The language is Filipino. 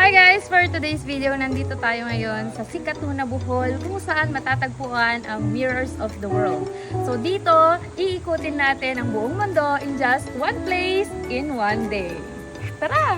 Hi guys! For today's video, nandito tayo ngayon sa Sikatuna, Bohol kung saan matatagpuan ang Mirrors of the World. So dito, iikutin natin ang buong mundo in just one place in one day. Tara!